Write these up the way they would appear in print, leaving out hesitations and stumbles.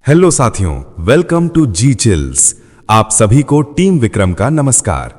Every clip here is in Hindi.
हेलो साथियों, वेलकम टू जी चिल्स। आप सभी को टीम विक्रम का नमस्कार।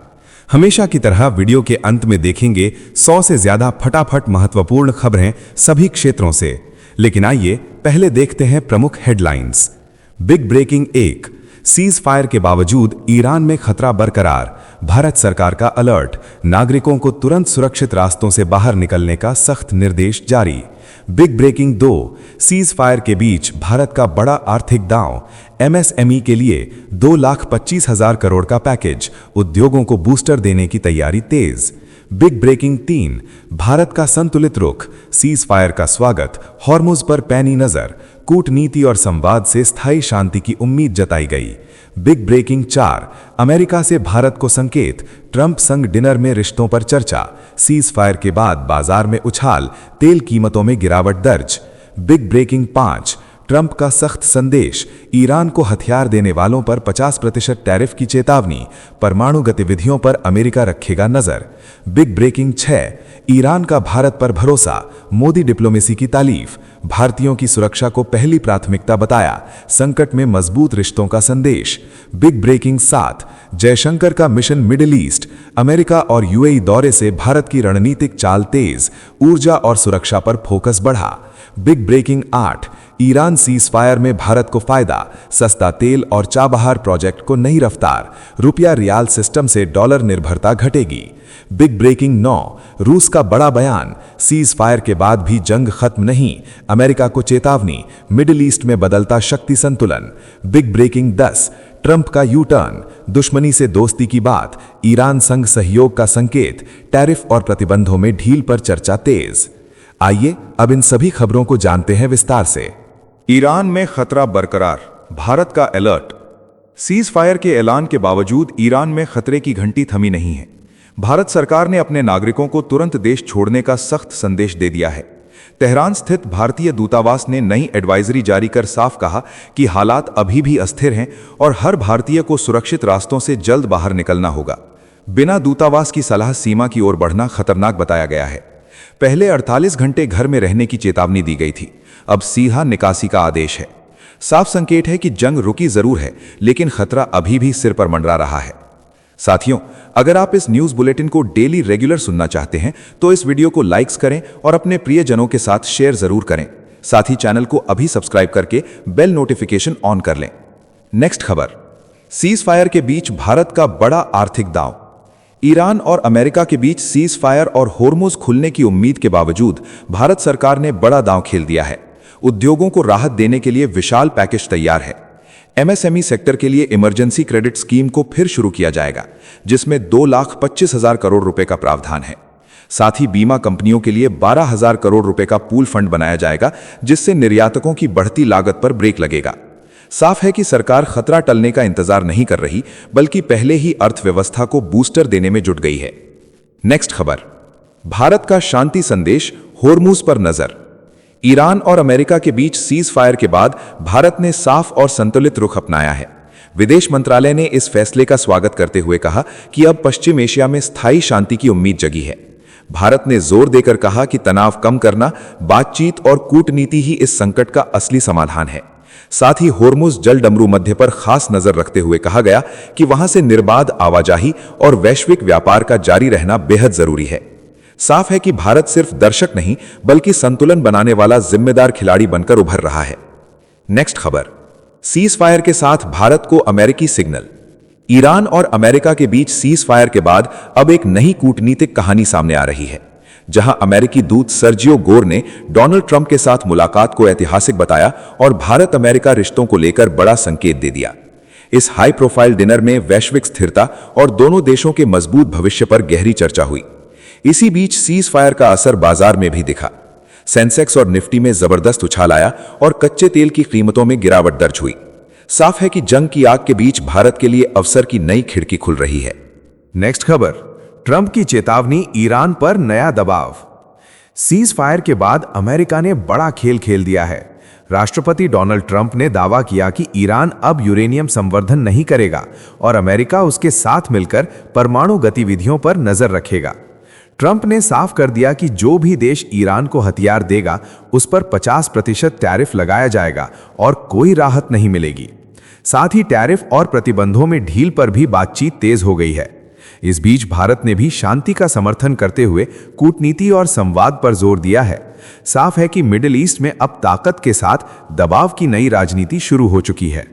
हमेशा की तरह वीडियो के अंत में देखेंगे 100 से ज्यादा फटाफट महत्वपूर्ण खबरें सभी क्षेत्रों से। लेकिन आइए पहले देखते हैं प्रमुख headlines. Big breaking 1, cease fire के बावजूद ईरान में खतरा बरकरार, भारत सरकार का अलर्ट, नागरिकों को तुरंत सुरक्षित रास्तों से बाहर निकलने का सख्त निर्देश जारी। बिग ब्रेकिंग 2, सीज फायर के बीच भारत का बड़ा आर्थिक दांव, एमएसएमई के लिए 2,25,000 करोड़ का पैकेज, उद्योगों को बूस्टर देने की तैयारी तेज। बिग ब्रेकिंग 3, भारत का संतुलित रुख, सीज फायर का स्वागत, हॉर्मुज पर पैनी नजर, कूटनीति और संवाद से स्थायी शांति की उम्मीद जताई गई। बिग ब्रेकिंग 4, अमेरिका से भारत को संकेत, ट्रंप संग डिनर में रिश्तों पर चर्चा, सीज फायर के बाद बाजार में उछाल, तेल कीमतों में गिरावट दर्ज। बिग ब्रेकिंग 5, ट्रंप का सख्त संदेश, ईरान को हथियार देने वालों पर 50% टैरिफ की चेतावनी, परमाणु गतिविधियों पर अमेरिका रखेगा नजर। बिग ब्रेकिंग 6, ईरान का भारत पर भरोसा, मोदी डिप्लोमेसी की तारीफ, भारतीयों की सुरक्षा को पहली प्राथमिकता बताया, संकट में मजबूत रिश्तों का संदेश। बिग ब्रेकिंग 7, जयशंकर का मिशन मिडिल ईस्ट, अमेरिका और यूएई दौरे से भारत की रणनीतिक चाल तेज, ऊर्जा और सुरक्षा पर फोकस बढ़ा। Big breaking 8, Iran cease fire में भारत को फायदा, सस्ता तेल और चाबहार प्रोजेक्ट को नई रफ्तार, रुपया रियाल सिस्टम से डॉलर निर्भरता घटेगी। बिग ब्रेकिंग 9, रूस का बड़ा बयान, सीज फायर के बाद भी जंग खत्म नहीं, अमेरिका को चेतावनी, मिडिल ईस्ट में बदलता शक्ति संतुलन। बिग ब्रेकिंग 10, ट्रंप का यू टर्न, दुश्मनी से दोस्ती की बात, ईरान संग सहयोग का संकेत, टैरिफ और प्रतिबंधों में ढील पर चर्चा तेज। आइए अब इन सभी खबरों को जानते हैं विस्तार से। ईरान में खतरा बरकरार, भारत का अलर्ट। सीज फायर के ऐलान के बावजूद ईरान में खतरे की घंटी थमी नहीं है। भारत सरकार ने अपने नागरिकों को तुरंत देश छोड़ने का सख्त संदेश दे दिया है। तेहरान स्थित भारतीय दूतावास ने नई एडवाइजरी जारी कर साफ कहा कि हालात अभी भी अस्थिर हैं और हर भारतीय को सुरक्षित रास्तों से जल्द बाहर निकलना होगा। बिना दूतावास की सलाह सीमा की ओर बढ़ना खतरनाक बताया गया है। पहले 48 घंटे घर में रहने की चेतावनी दी गई थी, अब सीधा निकासी का आदेश है। साफ संकेत है कि जंग रुकी जरूर है, लेकिन खतरा अभी भी सिर पर मंडरा रहा है। साथियों, अगर आप इस न्यूज बुलेटिन को डेली रेगुलर सुनना चाहते हैं तो इस वीडियो को लाइक्स करें और अपने प्रियजनों के साथ शेयर जरूर करें। साथ ही चैनल को अभी सब्सक्राइब करके बेल नोटिफिकेशन ऑन कर लें। नेक्स्ट खबर, सीज फायर के बीच भारत का बड़ा आर्थिक दांव। ईरान और अमेरिका के बीच सीज फायर और होर्मुज खुलने की उम्मीद के बावजूद भारत सरकार ने बड़ा दांव खेल दिया है। उद्योगों को राहत देने के लिए विशाल पैकेज तैयार है। एमएसएमई सेक्टर के लिए इमरजेंसी क्रेडिट स्कीम को फिर शुरू किया जाएगा, जिसमें 2,25,000 करोड़ रुपए का प्रावधान है। साथ ही बीमा कंपनियों के लिए 12,000 करोड़ रुपए का पूल फंड बनाया जाएगा, जिससे निर्यातकों की बढ़ती लागत पर ब्रेक लगेगा। साफ है कि सरकार खतरा टलने का इंतजार नहीं कर रही, बल्कि पहले ही अर्थव्यवस्था को बूस्टर देने में जुट गई है। नेक्स्ट खबर, भारत का शांति संदेश, होर्मुज पर नजर। ईरान और अमेरिका के बीच सीज फायर के बाद भारत ने साफ और संतुलित रुख अपनाया है। विदेश मंत्रालय ने इस फैसले का स्वागत करते हुए कहा कि अब पश्चिम एशिया में स्थायी शांति की उम्मीद जगी है। भारत ने जोर देकर कहा कि तनाव कम करना, बातचीत और कूटनीति ही इस संकट का असली समाधान है। साथ ही होर्मुज जलडमरू मध्य पर खास नजर रखते हुए कहा गया कि वहां से निर्बाध आवाजाही और वैश्विक व्यापार का जारी रहना बेहद जरूरी है। साफ है कि भारत सिर्फ दर्शक नहीं, बल्कि संतुलन बनाने वाला जिम्मेदार खिलाड़ी बनकर उभर रहा है। नेक्स्ट खबर, सीज फायर के साथ भारत को अमेरिकी सिग्नल। ईरान और अमेरिका के बीच सीज फायर के बाद अब एक नई कूटनीतिक कहानी सामने आ रही है, जहां अमेरिकी दूत सर्जियो गोर ने डोनाल्ड ट्रंप के साथ मुलाकात को ऐतिहासिक बताया और भारत अमेरिका रिश्तों को लेकर बड़ा संकेत दे दिया। इस हाई प्रोफाइल डिनर में वैश्विक स्थिरता और दोनों देशों के मजबूत भविष्य पर गहरी चर्चा हुई। इसी बीच सीज फायर का असर बाजार में भी दिखा। सेंसेक्स और निफ्टी में जबरदस्त उछाल आया और कच्चे तेल की कीमतों में गिरावट दर्ज हुई। साफ है कि जंग की आग के बीच भारत के लिए अवसर की नई खिड़की खुल रही है। नेक्स्ट खबर, ट्रंप की चेतावनी, ईरान पर नया दबाव। सीज फायर के बाद अमेरिका ने बड़ा खेल खेल दिया है। राष्ट्रपति डोनाल्ड ट्रंप ने दावा किया कि ईरान अब यूरेनियम संवर्धन नहीं करेगा और अमेरिका उसके साथ मिलकर परमाणु गतिविधियों पर नजर रखेगा। ट्रंप ने साफ कर दिया कि जो भी देश ईरान को हथियार देगा उस पर 50% टैरिफ लगाया जाएगा और कोई राहत नहीं मिलेगी। साथ ही टैरिफ और प्रतिबंधों में ढील पर भी बातचीत तेज हो गई है। इस बीच भारत ने भी शांति का समर्थन करते हुए कूटनीति और संवाद पर जोर दिया है। साफ है कि मिडिल ईस्ट में अब ताकत के साथ दबाव की नई राजनीति शुरू हो चुकी है।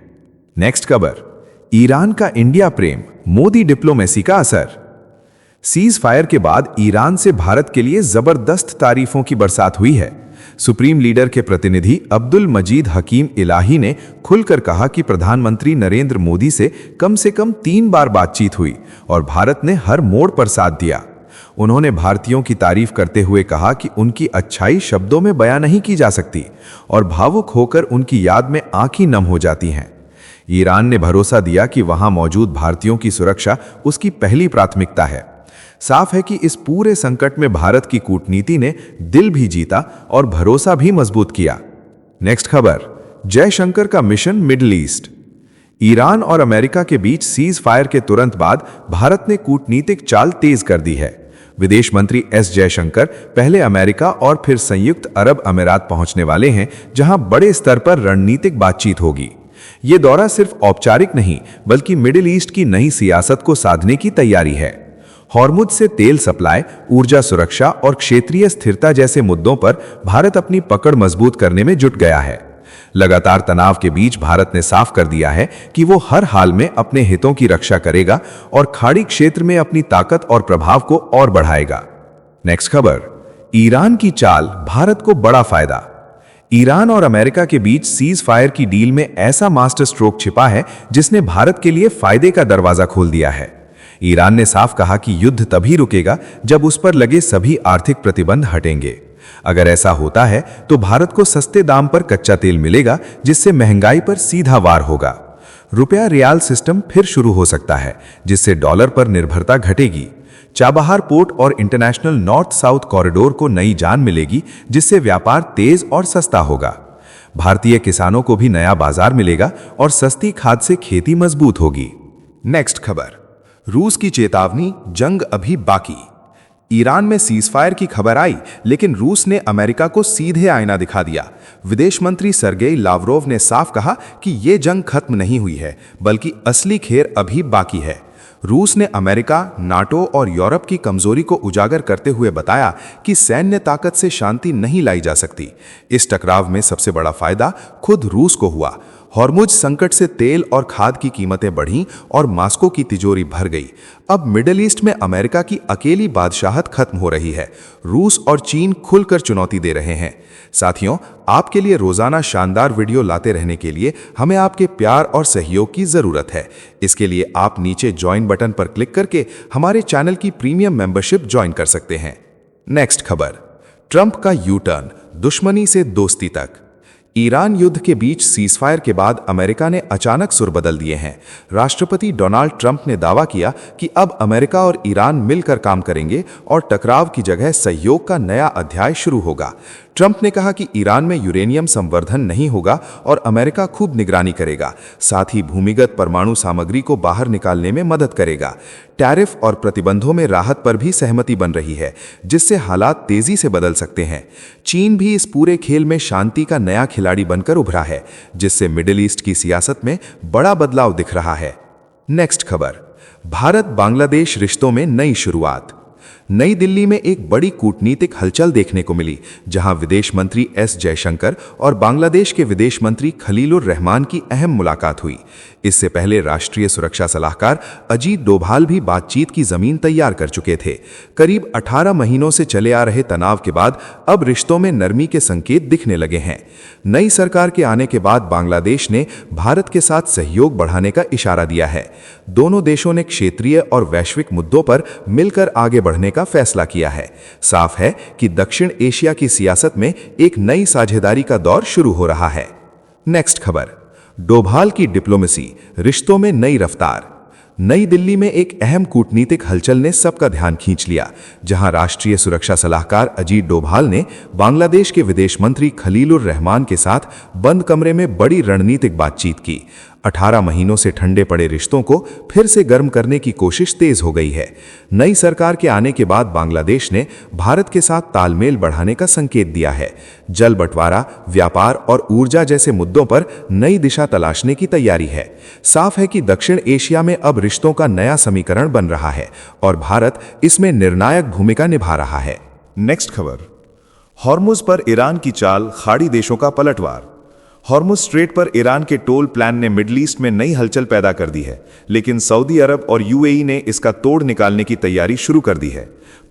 नेक्स्ट खबर, ईरान का इंडिया प्रेम, मोदी डिप्लोमेसी का असर। सीज फायर के बाद ईरान से भारत के लिए जबरदस्त तारीफों की बरसात हुई है। सुप्रीम लीडर के प्रतिनिधि अब्दुल मजीद हकीम इलाही ने खुलकर कहा कि प्रधानमंत्री नरेंद्र मोदी से कम 3 बार बातचीत हुई और भारत ने हर मोड़ पर साथ दिया। उन्होंने भारतीयों की तारीफ करते हुए कहा कि उनकी अच्छाई शब्दों में बयां नहीं की जा सकती और भावुक होकर उनकी याद में आंखें नम हो जाती हैं। ईरान ने भरोसा दिया कि वहां मौजूद भारतीयों की सुरक्षा उसकी पहली प्राथमिकता है। साफ है कि इस पूरे संकट में भारत की कूटनीति ने दिल भी जीता और भरोसा भी मजबूत किया। नेक्स्ट खबर, जयशंकर का मिशन मिडिल ईस्ट। ईरान और अमेरिका के बीच सीज फायर के तुरंत बाद भारत ने कूटनीतिक चाल तेज कर दी है। विदेश मंत्री एस जयशंकर पहले अमेरिका और फिर संयुक्त अरब अमीरात पहुंचने वाले हैं, जहां बड़े स्तर पर रणनीतिक बातचीत होगी। ये दौरा सिर्फ औपचारिक नहीं बल्कि मिडिल ईस्ट की नई सियासत को साधने की तैयारी है। हॉर्मुज से तेल सप्लाई, ऊर्जा सुरक्षा और क्षेत्रीय स्थिरता जैसे मुद्दों पर भारत अपनी पकड़ मजबूत करने में जुट गया है। लगातार तनाव के बीच भारत ने साफ कर दिया है कि वो हर हाल में अपने हितों की रक्षा करेगा और खाड़ी क्षेत्र में अपनी ताकत और प्रभाव को और बढ़ाएगा। नेक्स्ट खबर, ईरान की चाल, भारत को बड़ा फायदा। ईरान और अमेरिका के बीच सीज फायर की डील में ऐसा मास्टर स्ट्रोक छिपा है जिसने भारत के लिए फायदे का दरवाजा खोल दिया है। ईरान ने साफ कहा कि युद्ध तभी रुकेगा जब उस पर लगे सभी आर्थिक प्रतिबंध हटेंगे। अगर ऐसा होता है तो भारत को सस्ते दाम पर कच्चा तेल मिलेगा, जिससे महंगाई पर सीधा वार होगा। रुपया रियाल सिस्टम फिर शुरू हो सकता है, जिससे डॉलर पर निर्भरता घटेगी। चाबहार पोर्ट और इंटरनेशनल नॉर्थ साउथ कॉरिडोर को नई जान मिलेगी, जिससे व्यापार तेज और सस्ता होगा। भारतीय किसानों को भी नया बाजार मिलेगा और सस्ती खाद से खेती मजबूत होगी। नेक्स्ट खबर, रूस की चेतावनी, जंग अभी बाकी। ईरान में सीजफायर की खबर आई, लेकिन रूस ने अमेरिका को सीधे आईना दिखा दिया। विदेश मंत्री सर्गेई लावरोव ने साफ कहा कि ये जंग खत्म नहीं हुई है, बल्कि असली खेल अभी बाकी है। रूस ने अमेरिका, नाटो और यूरोप की कमजोरी को उजागर करते हुए बताया कि सैन्य ताकत से शांति नहीं लाई जा सकती। इस टकराव में सबसे बड़ा फायदा खुद रूस को हुआ। हॉर्मुज संकट से तेल और खाद की कीमतें बढ़ीं और मास्को की तिजोरी भर गई। अब मिडिल ईस्ट में अमेरिका की अकेली बादशाहत खत्म हो रही है। रूस और चीन खुलकर चुनौती दे रहे हैं। साथियों, आपके लिए रोजाना शानदार वीडियो लाते रहने के लिए हमें आपके प्यार और सहयोग की जरूरत है। इसके लिए आप नीचे ज्वाइन बटन पर क्लिक करके हमारे चैनल की प्रीमियम मेंबरशिप ज्वाइन कर सकते हैं। नेक्स्ट खबर, ट्रंप का यू टर्न, दुश्मनी से दोस्ती तक। ईरान युद्ध के बीच सीजफायर के बाद अमेरिका ने अचानक सुर बदल दिए हैं। राष्ट्रपति डोनाल्ड ट्रंप ने दावा किया कि अब अमेरिका और ईरान मिलकर काम करेंगे और टकराव की जगह सहयोग का नया अध्याय शुरू होगा। ट्रंप ने कहा कि ईरान में यूरेनियम संवर्धन नहीं होगा और अमेरिका खूब निगरानी करेगा, साथ ही भूमिगत परमाणु सामग्री को बाहर निकालने में मदद करेगा। टैरिफ और प्रतिबंधों में राहत पर भी सहमति बन रही है, जिससे हालात तेजी से बदल सकते हैं। चीन भी इस पूरे खेल में शांति का नया खिलाड़ी बनकर उभरा है, जिससे मिडिल ईस्ट की सियासत में बड़ा बदलाव दिख रहा है। नेक्स्ट खबर, भारत बांग्लादेश रिश्तों में नई शुरुआत। नई दिल्ली में एक बड़ी कूटनीतिक हलचल देखने को मिली, जहां विदेश मंत्री एस जयशंकर और बांग्लादेश के विदेश मंत्री खलीलुर रहमान की अहम मुलाकात हुई। इससे पहले राष्ट्रीय सुरक्षा सलाहकार अजीत डोभाल भी बातचीत की जमीन तैयार कर चुके थे। करीब 18 महीनों से चले आ रहे तनाव के बाद अब रिश्तों में नरमी के संकेत दिखने लगे हैं। नई सरकार के आने के बाद बांग्लादेश ने भारत के साथ सहयोग बढ़ाने का इशारा दिया है। दोनों देशों ने क्षेत्रीय और वैश्विक मुद्दों पर मिलकर आगे बढ़ने का फैसला किया है। साफ है कि दक्षिण एशिया की सियासत में एक नई साझेदारी का दौर शुरू हो रहा है। नेक्स्ट खबर, डोभाल की डिप्लोमेसी, रिश्तों में नई रफ्तार। नई दिल्ली में एक अहम कूटनीतिक हलचल ने सबका ध्यान खींच लिया, जहां राष्ट्रीय सुरक्षा सलाहकार अजीत डोभाल ने बांग्लादेश के विदेश मंत्री खलीलुर रहमान के साथ बंद कमरे में बड़ी रणनीतिक बातचीत की। 18 महीनों से ठंडे पड़े रिश्तों को फिर से गर्म करने की कोशिश तेज हो गई है। नई सरकार के आने के बाद बांग्लादेश ने भारत के साथ तालमेल बढ़ाने का संकेत दिया है। जल बंटवारा, व्यापार और ऊर्जा जैसे मुद्दों पर नई दिशा तलाशने की तैयारी है। साफ है कि दक्षिण एशिया में अब रिश्तों का नया समीकरण बन रहा है और भारत इसमें निर्णायक भूमिका निभा रहा है। नेक्स्ट खबर, हॉर्मुज पर ईरान की चाल, खाड़ी देशों का पलटवार। हॉर्मुज स्ट्रेट पर ईरान के टोल प्लान ने मिडल ईस्ट में नई हलचल पैदा कर दी है, लेकिन सऊदी अरब और यूएई ने इसका तोड़ निकालने की तैयारी शुरू कर दी है।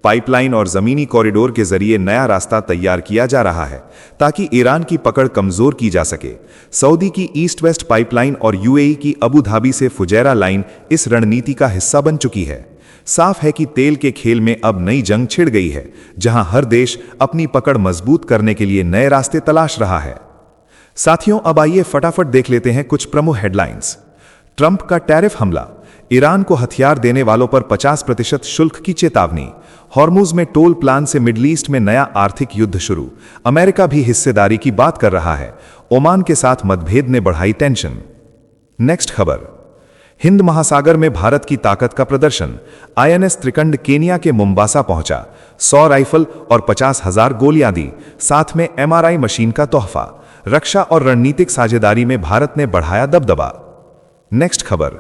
पाइपलाइन और जमीनी कॉरिडोर के जरिए नया रास्ता तैयार किया जा रहा है ताकि ईरान की पकड़ कमजोर की जा सके। सऊदी की ईस्ट वेस्ट पाइपलाइन और यूएई की अबू धाबी से फुजैरा लाइन इस रणनीति का हिस्सा बन चुकी है। साफ है कि तेल के खेल में अब नई जंग छिड़ गई है, जहां हर देश अपनी पकड़ मजबूत करने के लिए नए रास्ते तलाश रहा है। साथियों, अब आइए फटाफट देख लेते हैं कुछ प्रमुख हेडलाइंस। ट्रंप का टैरिफ हमला, ईरान को हथियार देने वालों पर 50% शुल्क की चेतावनी। हॉर्मुज में टोल प्लान से मिडल ईस्ट में नया आर्थिक युद्ध शुरू, अमेरिका भी हिस्सेदारी की बात कर रहा है। ओमान के साथ मतभेद ने बढ़ाई टेंशन। नेक्स्ट खबर, हिंद महासागर में भारत की ताकत का प्रदर्शन। आईएनएस त्रिकंड केनिया के मुंबासा पहुंचा, 100 राइफल और 50,000 गोलियां दी, साथ में एमआरआई मशीन का तोहफा। रक्षा और रणनीतिक साझेदारी में भारत ने बढ़ाया दबदबा। नेक्स्ट खबर,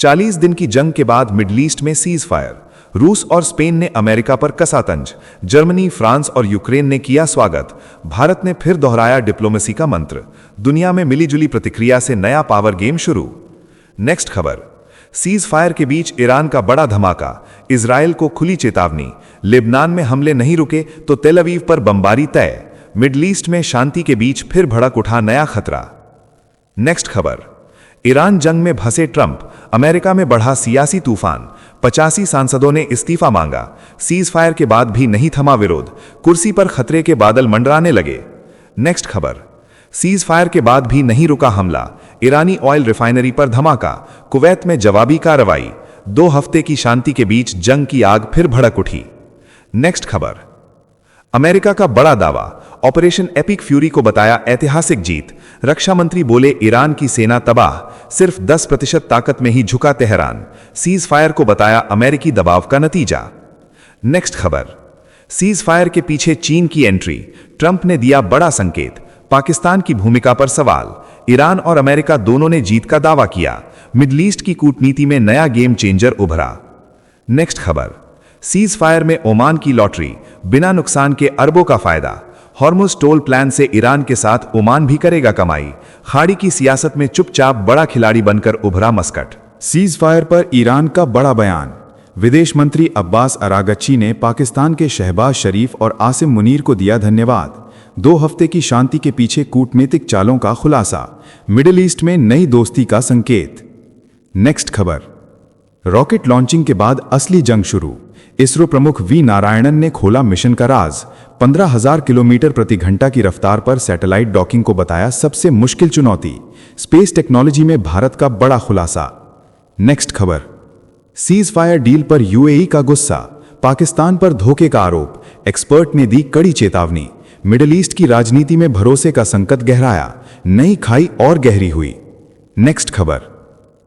40 दिन की जंग के बाद मिडल ईस्ट में सीज फायर। रूस और स्पेन ने अमेरिका पर कसा तंज, जर्मनी, फ्रांस और यूक्रेन ने किया स्वागत। भारत ने फिर दोहराया डिप्लोमेसी का मंत्र। दुनिया में मिलीजुली प्रतिक्रिया से नया पावर गेम शुरू। नेक्स्ट खबर, सीज फायर के बीच ईरान का बड़ा धमाका, इजरायल को खुली चेतावनी। लेबनान में हमले नहीं रुके तो तेल अवीव पर बमबारी तय। मिडल ईस्ट में शांति के बीच फिर भड़क उठा नया खतरा। नेक्स्ट खबर, ईरान जंग में फंसे ट्रंप, अमेरिका में बढ़ा सियासी तूफान। 85 सांसदों ने इस्तीफा मांगा। सीज फायर के बाद भी नहीं थमा विरोध, कुर्सी पर खतरे के बादल मंडराने लगे। नेक्स्ट खबर, सीज फायर के बाद भी नहीं रुका हमला, ईरानी ऑयल रिफाइनरी पर धमाका। कुवैत में जवाबी कार्रवाई। 2 हफ्ते की शांति के बीच जंग की आग फिर भड़क उठी। नेक्स्ट खबर, अमेरिका का बड़ा दावा, ऑपरेशन एपिक फ्यूरी को बताया ऐतिहासिक जीत। रक्षा मंत्री बोले ईरान की सेना तबाह, सिर्फ 10% ताकत में ही झुका तेहरान। सीज फायर को बताया अमेरिकी दबाव का नतीजा। नेक्स्ट खबर, सीज फायर के पीछे चीन की एंट्री, ट्रंप ने दिया बड़ा संकेत। पाकिस्तान की भूमिका पर सवाल, ईरान और अमेरिका दोनों ने जीत का दावा किया। मिडल ईस्ट की कूटनीति में नया गेम चेंजर उभरा। नेक्स्ट खबर, सीज फायर में ओमान की लॉटरी, बिना नुकसान के अरबों का फायदा। हॉर्मुज टोल प्लान से ईरान के साथ ओमान भी करेगा कमाई। खाड़ी की सियासत में चुपचाप बड़ा खिलाड़ी बनकर उभरा मस्कट। सीज फायर पर ईरान का बड़ा बयान, विदेश मंत्री अब्बास अरागची ने पाकिस्तान के शहबाज शरीफ और आसिम मुनीर को दिया धन्यवाद। 2 हफ्ते की शांति के पीछे कूटनीतिक चालों का खुलासा, मिडिल ईस्ट में नई दोस्ती का संकेत। नेक्स्ट खबर, रॉकेट लॉन्चिंग के बाद असली जंग शुरू, इसरो प्रमुख वी नारायणन ने खोला मिशन का राज। 15,000 किलोमीटर प्रति घंटा की रफ्तार पर सैटेलाइट डॉकिंग को बताया सबसे मुश्किल चुनौती। स्पेस टेक्नोलॉजी में भारत का बड़ा खुलासा। नेक्स्ट खबर, सीज फायर डील पर यूएई का गुस्सा, पाकिस्तान पर धोखे का आरोप, एक्सपर्ट ने दी कड़ी चेतावनी। मिडिल ईस्ट की राजनीति में भरोसे का संकट गहराया, नई खाई और गहरी हुई। नेक्स्ट खबर,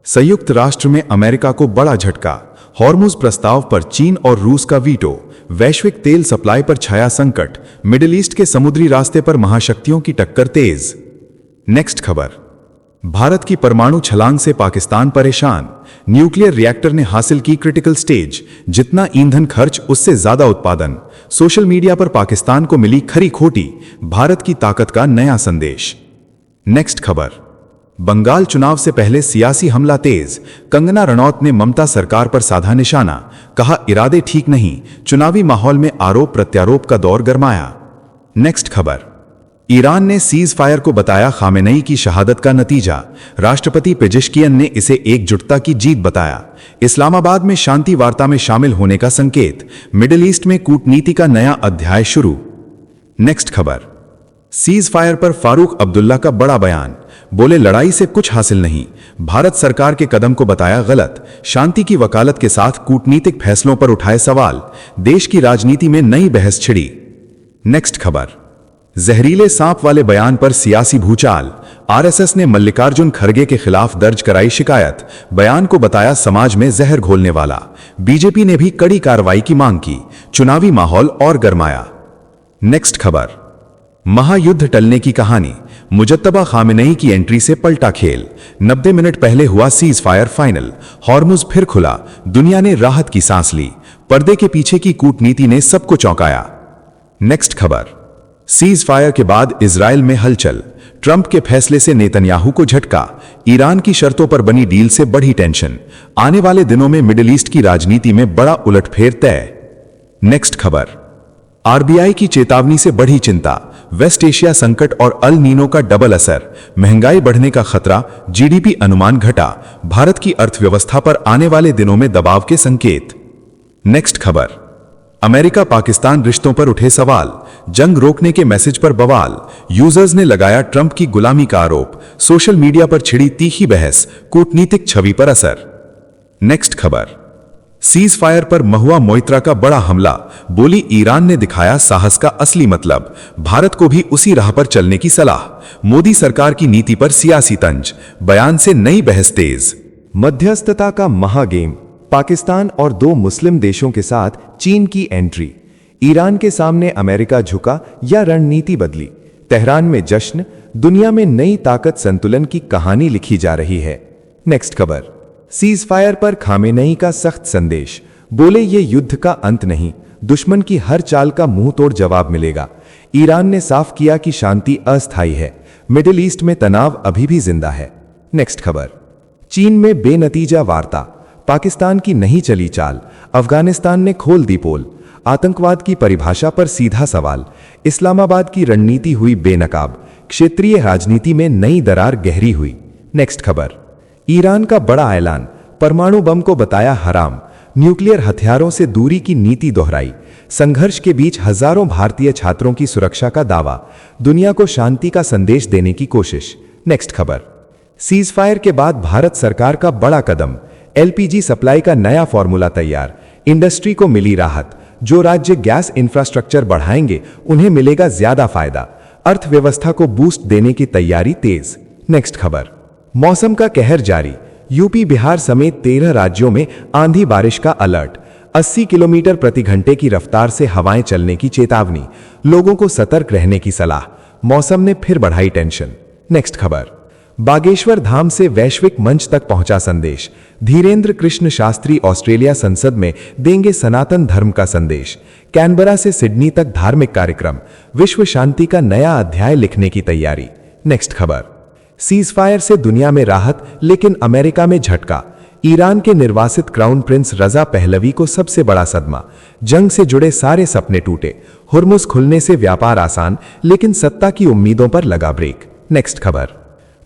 संयुक्त राष्ट्र में अमेरिका को बड़ा झटका, हॉर्मुज प्रस्ताव पर चीन और रूस का वीटो। वैश्विक तेल सप्लाई पर छाया संकट, मिडिल ईस्ट के समुद्री रास्ते पर महाशक्तियों की टक्कर तेज। नेक्स्ट खबर, भारत की परमाणु छलांग से पाकिस्तान परेशान, न्यूक्लियर रिएक्टर ने हासिल की क्रिटिकल स्टेज। जितना ईंधन खर्च उससे ज्यादा उत्पादन। सोशल मीडिया पर पाकिस्तान को मिली खरी खोटी, भारत की ताकत का नया संदेश। नेक्स्ट खबर, बंगाल चुनाव से पहले सियासी हमला तेज, कंगना रनौत ने ममता सरकार पर साधा निशाना, कहा इरादे ठीक नहीं। चुनावी माहौल में आरोप प्रत्यारोप का दौर गरमाया। नेक्स्ट खबर, ईरान ने सीज फायर को बताया खामेनेई की शहादत का नतीजा, राष्ट्रपति पेजेश्कियन ने इसे एकजुटता की जीत बताया। इस्लामाबाद में शांति वार्ता में शामिल होने का संकेत, मिडिल ईस्ट में कूटनीति का नया अध्याय शुरू। नेक्स्ट खबर, सीज फायर पर फारूक अब्दुल्ला का बड़ा बयान, बोले लड़ाई से कुछ हासिल नहीं, भारत सरकार के कदम को बताया गलत। शांति की वकालत के साथ कूटनीतिक फैसलों पर उठाए सवाल, देश की राजनीति में नई बहस छिड़ी। नेक्स्ट खबर, जहरीले सांप वाले बयान पर सियासी भूचाल। आरएसएस ने मल्लिकार्जुन खड़गे के खिलाफ दर्ज कराई शिकायत। बयान को बताया समाज में जहर घोलने वाला। बीजेपी ने भी कड़ी कार्रवाई की मांग की। चुनावी माहौल और गरमाया। नेक्स्ट खबर, महायुद्ध टलने की कहानी। मुजत्तबा खामेनेई की एंट्री से पलटा खेल। 90 मिनट पहले हुआ सीज फायर फाइनल। हॉर्मुज फिर खुला। दुनिया ने राहत की सांस ली। पर्दे के पीछे की कूटनीति ने सबको चौंकाया। नेक्स्ट खबर, सीज फायर के बाद इजराइल में हलचल। ट्रंप के फैसले से नेतन्याहू को झटका। ईरान की शर्तों पर बनी डील से बढ़ी टेंशन। आने वाले दिनों में मिडिल ईस्ट की राजनीति में बड़ा उलटफेर तय। नेक्स्ट खबर, आरबीआई की चेतावनी से बढ़ी चिंता। वेस्ट एशिया संकट और अल नीनो का डबल असर। महंगाई बढ़ने का खतरा। जीडीपी अनुमान घटा। भारत की अर्थव्यवस्था पर आने वाले दिनों में दबाव के संकेत। नेक्स्ट खबर, अमेरिका पाकिस्तान रिश्तों पर उठे सवाल। जंग रोकने के मैसेज पर बवाल। यूजर्स ने लगाया ट्रंप की गुलामी का आरोप। सोशल मीडिया पर छिड़ी तीखी बहस। कूटनीतिक छवि पर असर। नेक्स्ट खबर, सीज फायर पर महुआ मोइत्रा का बड़ा हमला। बोली ईरान ने दिखाया साहस का असली मतलब। भारत को भी उसी राह पर चलने की सलाह। मोदी सरकार की नीति पर सियासी तंज। बयान से नई बहस तेज। मध्यस्थता का महागेम। पाकिस्तान और 2 मुस्लिम देशों के साथ चीन की एंट्री। ईरान के सामने अमेरिका झुका या रणनीति बदली। तेहरान में जश्न। दुनिया में नई ताकत संतुलन की कहानी लिखी जा रही है। नेक्स्ट खबर, सीज फायर पर खामेनेई का सख्त संदेश। बोले ये युद्ध का अंत नहीं, दुश्मन की हर चाल का मुंह तोड़ जवाब मिलेगा। ईरान ने साफ किया कि शांति अस्थायी है। मिडिल ईस्ट में तनाव अभी भी जिंदा है। नेक्स्ट खबर, चीन में बेनतीजा वार्ता। पाकिस्तान की नहीं चली चाल। अफगानिस्तान ने खोल दी पोल। आतंकवाद की परिभाषा पर सीधा सवाल। इस्लामाबाद की रणनीति हुई बेनकाब। क्षेत्रीय राजनीति में नई दरार गहरी हुई। नेक्स्ट खबर, ईरान का बड़ा ऐलान। परमाणु बम को बताया हराम। न्यूक्लियर हथियारों से दूरी की नीति दोहराई। संघर्ष के बीच हजारों भारतीय छात्रों की सुरक्षा का दावा। दुनिया को शांति का संदेश देने की कोशिश। नेक्स्ट खबर, सीज फायर के बाद भारत सरकार का बड़ा कदम। एलपीजी सप्लाई का नया फॉर्मूला तैयार। इंडस्ट्री को मिली राहत। जो राज्य गैस इंफ्रास्ट्रक्चर बढ़ाएंगे उन्हें मिलेगा ज्यादा फायदा। अर्थव्यवस्था को बूस्ट देने की तैयारी तेज। नेक्स्ट खबर, मौसम का कहर जारी। यूपी बिहार समेत 13 राज्यों में आंधी बारिश का अलर्ट। 80 किलोमीटर प्रति घंटे की रफ्तार से हवाएं चलने की चेतावनी। लोगों को सतर्क रहने की सलाह। मौसम ने फिर बढ़ाई टेंशन। नेक्स्ट खबर, बागेश्वर धाम से वैश्विक मंच तक पहुंचा संदेश। धीरेन्द्र कृष्ण शास्त्री ऑस्ट्रेलिया संसद में देंगे सनातन धर्म का संदेश। कैनबरा से सिडनी तक धार्मिक कार्यक्रम। विश्व शांति का नया अध्याय लिखने की तैयारी। नेक्स्ट खबर, सीज फायर से दुनिया में राहत लेकिन अमेरिका में झटका। ईरान के निर्वासित क्राउन प्रिंस रजा पहलवी को सबसे बड़ा सदमा। जंग से जुड़े सारे सपने टूटे। हुर्मुज खुलने से व्यापार आसान लेकिन सत्ता की उम्मीदों पर लगा ब्रेक। नेक्स्ट खबर,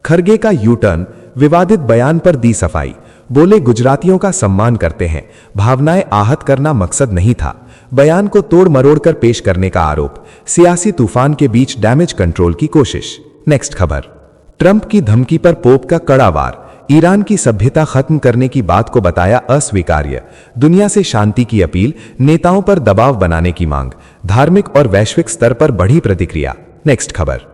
खड़गे का यू टर्न। विवादित बयान पर दी सफाई। बोले गुजरातियों का सम्मान करते हैं, भावनाएं आहत करना मकसद नहीं था। बयान को तोड़ मरोड़ कर पेश करने का आरोप। सियासी तूफान के बीच डैमेज कंट्रोल की कोशिश। नेक्स्ट खबर, ट्रंप की धमकी पर पोप का कड़ा वार। ईरान की सभ्यता खत्म करने की बात को बताया अस्वीकार्य। दुनिया से शांति की अपील। नेताओं पर दबाव बनाने की मांग। धार्मिक और वैश्विक स्तर पर बढ़ी प्रतिक्रिया। नेक्स्ट खबर,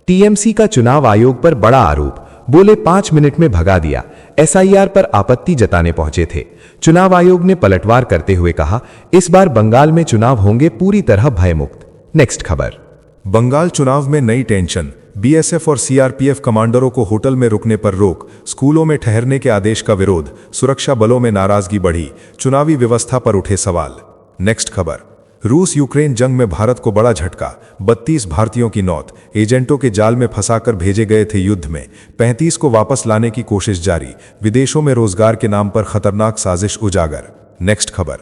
टीएमसी का चुनाव आयोग पर बड़ा आरोप। बोले 5 मिनट में भगा दिया। एसआईआर पर आपत्ति जताने पहुंचे थे। चुनाव आयोग ने पलटवार करते हुए कहा इस बार बंगाल में चुनाव होंगे पूरी तरह भयमुक्त। नेक्स्ट खबर, बंगाल चुनाव में नई टेंशन। बीएसएफ और सीआरपीएफ कमांडरों को होटल में रुकने पर रोक। स्कूलों में ठहरने के आदेश का विरोध। सुरक्षा बलों में नाराजगी बढ़ी। चुनावी व्यवस्था पर उठे सवाल। नेक्स्ट खबर, रूस यूक्रेन जंग में भारत को बड़ा झटका। 32 भारतीयों की मौत। एजेंटों के जाल में फंसाकर भेजे गए थे युद्ध में। 35 को वापस लाने की कोशिश जारी। विदेशों में रोजगार के नाम पर खतरनाक साजिश उजागर। नेक्स्ट खबर,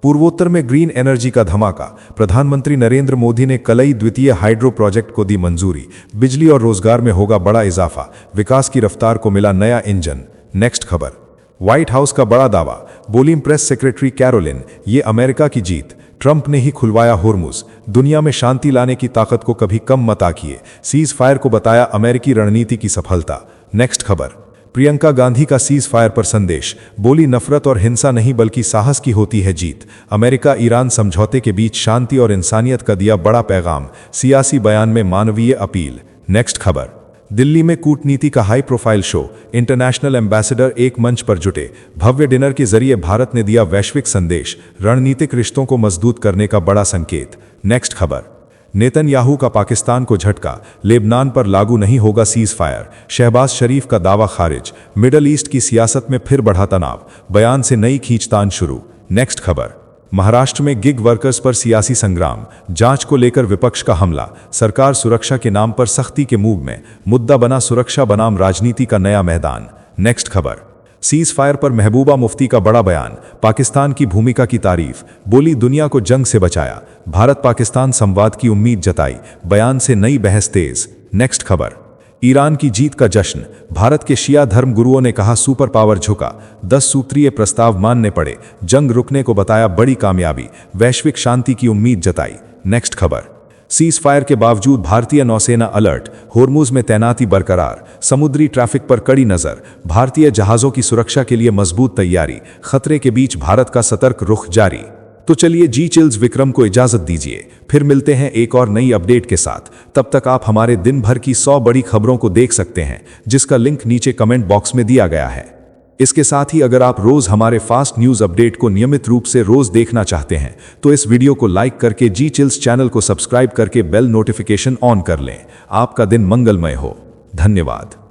पूर्वोत्तर में ग्रीन एनर्जी का धमाका। प्रधानमंत्री नरेंद्र मोदी ने कलई द्वितीय हाइड्रो प्रोजेक्ट को दी मंजूरी। बिजली और रोजगार में होगा बड़ा इजाफा। विकास की रफ्तार को मिला नया इंजन। नेक्स्ट खबर, व्हाइट हाउस का बड़ा दावा। बोली प्रेस सेक्रेटरी कैरोलिन ये अमेरिका की जीत। ट्रंप ने ही खुलवाया होर्मुज। दुनिया में शांति लाने की ताकत को कभी कम मत आकिए। सीज फायर को बताया अमेरिकी रणनीति की सफलता। नेक्स्ट खबर, प्रियंका गांधी का सीज फायर पर संदेश, बोली नफरत और हिंसा नहीं बल्कि साहस की होती है जीत। अमेरिका ईरान समझौते के बीच शांति और इंसानियत का दिया बड़ा पैगाम, सियासी बयान में मानवीय अपील। नेक्स्ट खबर, दिल्ली में कूटनीति का high profile show, international ambassador एक मंच पर जुटे, भव्य डिनर के जरिए भारत ने दिया वैश्विक संदेश, रणनीतिक रिश्तों को मजबूत करने का बड़ा संकेत। नेक्स्ट खबर, नेतन्याहू का पाकिस्तान को झटका, लेबनान पर लागू नहीं होगा सीज फायर, शहबाज शरीफ का दावा खारिज, मिडल ईस्ट की सियासत में फिर बढ़ा तनाव, बयान से नई खींचतान शुरू। नेक्स्ट खबर, महाराष्ट्र में गिग वर्कर्स पर सियासी संग्राम, जांच को लेकर विपक्ष का हमला, सरकार सुरक्षा के नाम पर सख्ती के मूव में, मुद्दा बना सुरक्षा बनाम राजनीति का नया मैदान। नेक्स्ट खबर, सीज फायर पर महबूबा मुफ्ती का बड़ा बयान, पाकिस्तान की भूमिका की तारीफ, बोली दुनिया को जंग से बचाया, भारत पाकिस्तान संवाद की उम्मीद जताई, बयान से नई बहस तेज। नेक्स्ट खबर, ईरान की जीत का जश्न, भारत के शिया धर्म गुरुओं ने कहा सुपर पावर झुका, 10 सूत्रीय प्रस्ताव मानने पड़े, जंग रुकने को बताया बड़ी कामयाबी, वैश्विक शांति की उम्मीद जताई। नेक्स्ट खबर, सीज फायर के बावजूद भारतीय नौसेना अलर्ट, होर्मुज में तैनाती बरकरार, समुद्री ट्रैफिक पर कड़ी नजर, भारतीय जहाजों की सुरक्षा के लिए मजबूत तैयारी, खतरे के बीच भारत का सतर्क रुख जारी। तो चलिए जी चिल्स विक्रम को इजाजत दीजिए, फिर मिलते हैं एक और नई अपडेट के साथ। तब तक आप हमारे दिन भर की 100 बड़ी खबरों को देख सकते हैं, जिसका लिंक नीचे कमेंट बॉक्स में दिया गया है। इसके साथ ही अगर आप रोज हमारे फास्ट न्यूज अपडेट को नियमित रूप से रोज देखना चाहते हैं तो इस वीडियो को लाइक करके जी चिल्स चैनल को सब्सक्राइब करके बेल नोटिफिकेशन ऑन कर लें। आपका दिन मंगलमय हो। धन्यवाद।